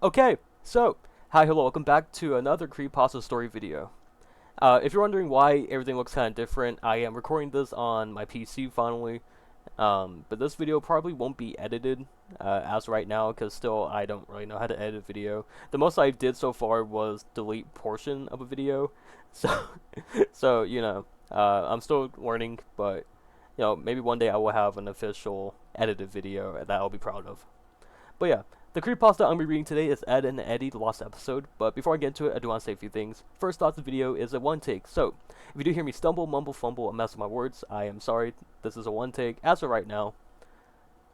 Okay, so, hi, hello, welcome back to another Creepypasta story video. If you're wondering why everything looks kind of different, I am recording this on my PC finally, but this video probably won't be edited as right now, because still I don't really know how to edit a video. The most I did so far was delete portion of a video, so, I'm still learning, but, maybe one day I will have an official edited video that I'll be proud of. But yeah, the creepypasta I'm reading today is Ed and Eddy Lost episode, but before I get into it, I do want to say a few things. First off, the video is a one take, so if you do hear me stumble, mumble, fumble, and mess with my words, I am sorry. This is a one take, as of right now.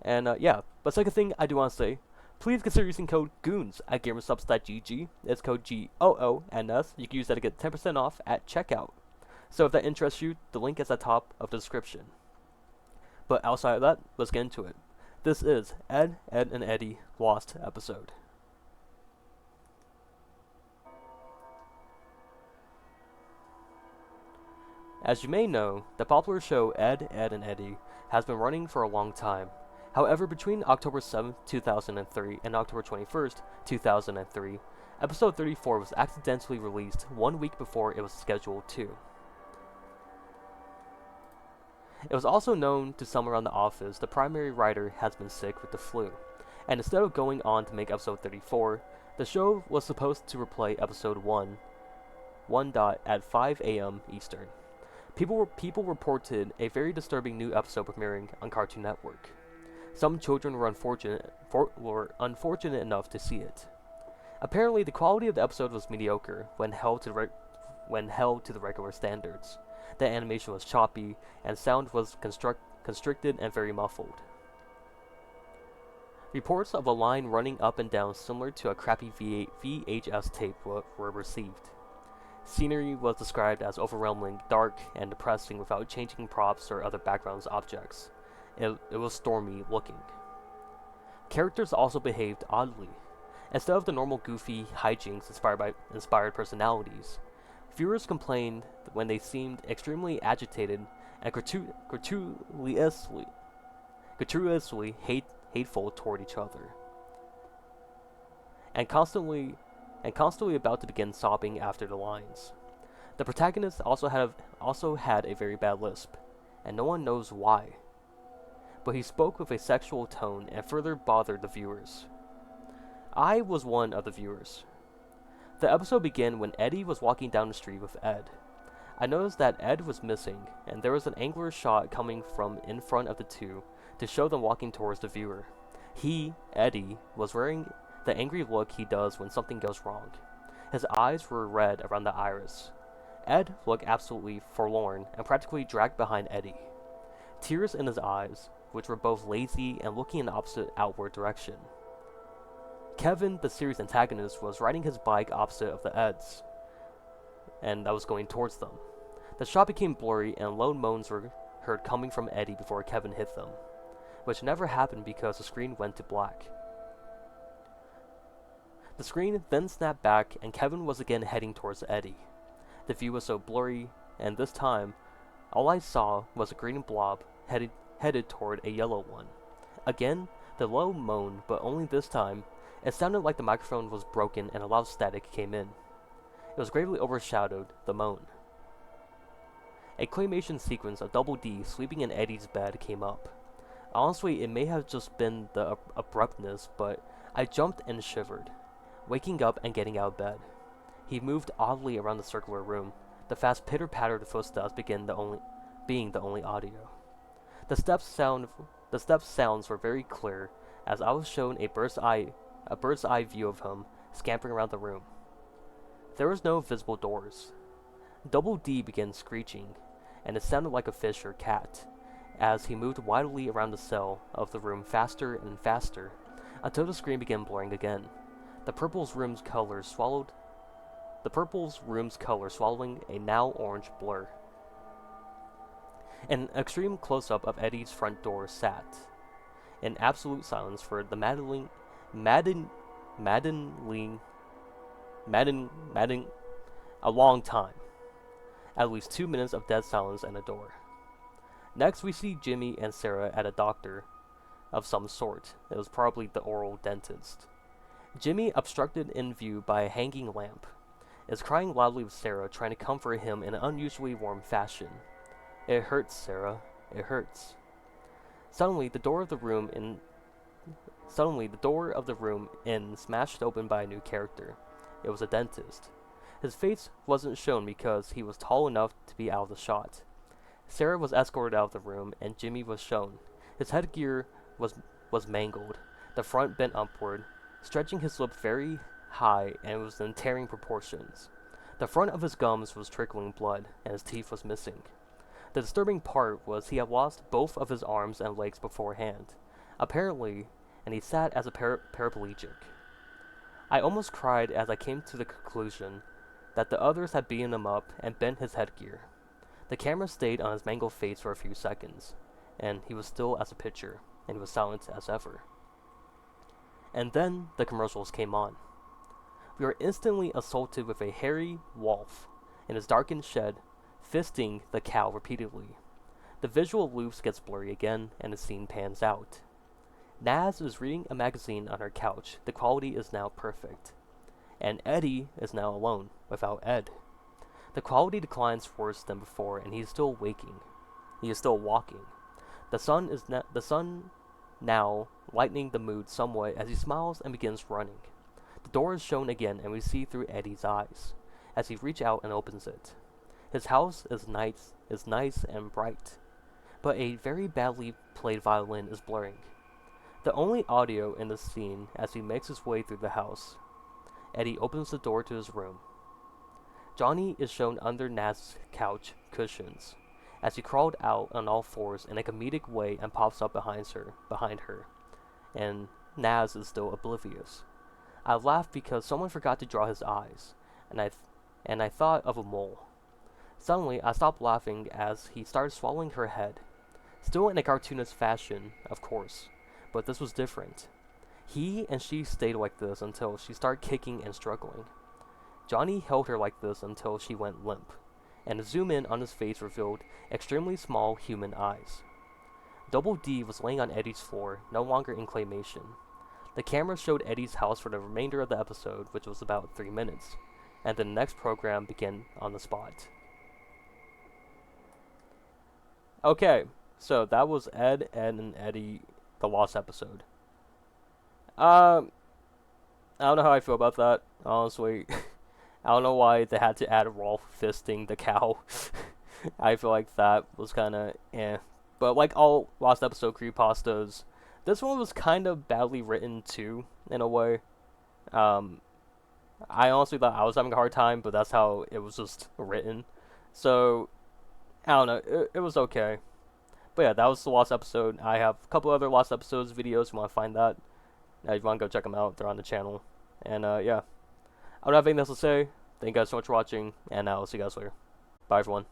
And yeah, but second thing I do want to say, please consider using code GOONS at gamersubs.gg. It's code GOONS. You can use that to get 10% off at checkout. So if that interests you, the link is at the top of the description. But outside of that, let's get into it. This is Ed and Eddy Lost episode. As you may know, the popular show Ed, and Eddy has been running for a long time. However, between October 7th, 2003 and October 21st, 2003, episode 34 was accidentally released 1 week before it was scheduled to. It was also known to some around the office the primary writer has been sick with the flu, and instead of going on to make episode 34, the show was supposed to replay episode 1 at 5 a.m. Eastern. People reported a very disturbing new episode premiering on Cartoon Network. Some children were unfortunate enough to see it. Apparently, the quality of the episode was mediocre when held to the regular standards. The animation was choppy, and sound was constricted and very muffled. Reports of a line running up and down similar to a crappy VHS tape were received. Scenery was described as overwhelming, dark, and depressing without changing props or other background objects. It was stormy looking. Characters also behaved oddly. Instead of the normal goofy hijinks inspired personalities, viewers complained when they seemed extremely agitated and gratuitously hateful toward each other, and constantly about to begin sobbing after the lines. The protagonist also had a very bad lisp, and no one knows why, but he spoke with a sexual tone and further bothered the viewers. I was one of the viewers. The episode began when Eddy was walking down the street with Ed. I noticed that Ed was missing, and there was an angular shot coming from in front of the two to show them walking towards the viewer. He, Eddy, was wearing the angry look he does when something goes wrong. His eyes were red around the iris. Ed looked absolutely forlorn and practically dragged behind Eddy. Tears in his eyes, which were both lazy and looking in the opposite outward direction. Kevin, the series antagonist, was riding his bike opposite of the Eds, and I was going towards them. The shot became blurry and low moans were heard coming from Eddy before Kevin hit them, which never happened because the screen went to black. The screen then snapped back and Kevin was again heading towards Eddy. The view was so blurry, and this time, all I saw was a green blob headed toward a yellow one. Again, the low moan, but only this time, it sounded like the microphone was broken and a loud static came in. It was gravely overshadowed the moan. A claymation sequence of Double D sleeping in Eddy's bed came up. Honestly, it may have just been the abruptness, but I jumped and shivered, waking up and getting out of bed. He moved oddly around the circular room. The fast pitter-patter of the footsteps being the only audio. The steps sounds were very clear, as I was shown a bird's eye view of him scampering around the room. There was no visible doors. Double D began screeching, and it sounded like a fish or cat, as he moved wildly around the cell of the room faster and faster, until the screen began blurring again. The purple's room's color swallowing a now orange blur. An extreme close-up of Eddy's front door sat in absolute silence for the maddening a long time. At least 2 minutes of dead silence and a door. Next we see Jimmy and Sarah at a doctor of some sort. It was probably the oral dentist. Jimmy, obstructed in view by a hanging lamp, is crying loudly with Sarah, trying to comfort him in an unusually warm fashion. It hurts, Sarah. It hurts. Suddenly, the door of the room in smashed open by a new character. It was a dentist. His face wasn't shown because he was tall enough to be out of the shot. Sarah was escorted out of the room, and Jimmy was shown. His headgear was mangled, the front bent upward, stretching his lip very high, and it was in tearing proportions. The front of his gums was trickling blood, and his teeth was missing. The disturbing part was he had lost both of his arms and legs beforehand, apparently, and he sat as a paraplegic. I almost cried as I came to the conclusion that the others had beaten him up and bent his headgear. The camera stayed on his mangled face for a few seconds, and he was still as a picture, and he was silent as ever. And then the commercials came on. We were instantly assaulted with a hairy wolf in his darkened shed, fisting the cow repeatedly. The visual loops gets blurry again, and the scene pans out. Naz is reading a magazine on her couch. The quality is now perfect. And Eddie is now alone, without Ed. The quality declines worse than before, and he is still waking. He is still walking. The sun now lightening the mood somewhat as he smiles and begins running. The door is shown again, and we see through Eddie's eyes as he reaches out and opens it. His house is nice and bright, but a very badly played violin is blaring. The only audio in the scene as he makes his way through the house. Eddie opens the door to his room. Johnny is shown under Naz's couch cushions as he crawled out on all fours in a comedic way and pops up behind her, and Naz is still oblivious. I laughed because someone forgot to draw his eyes, and I thought of a mole. Suddenly, I stopped laughing as he started swallowing her head. Still in a cartoonist fashion, of course, but this was different. He and she stayed like this until she started kicking and struggling. Johnny held her like this until she went limp, and a zoom in on his face revealed extremely small human eyes. Double D was laying on Eddie's floor, no longer in claymation. The camera showed Eddie's house for the remainder of the episode, which was about 3 minutes, and the next program began on the spot. Okay, so that was Ed and Eddie, the Lost episode. I don't know how I feel about that, honestly. I don't know why they had to add Rolf fisting the cow. I feel like that was kind of eh. But like all Lost episode creepypastas, this one was kind of badly written too, in a way. I honestly thought I was having a hard time, but that's how it was just written. So, I don't know, it was okay. But yeah, that was the Lost episode. I have a couple other Lost episodes videos if you want to find that. If you want to go check them out, they're on the channel. And yeah, I don't have anything else to say. Thank you guys so much for watching, and I'll see you guys later. Bye everyone.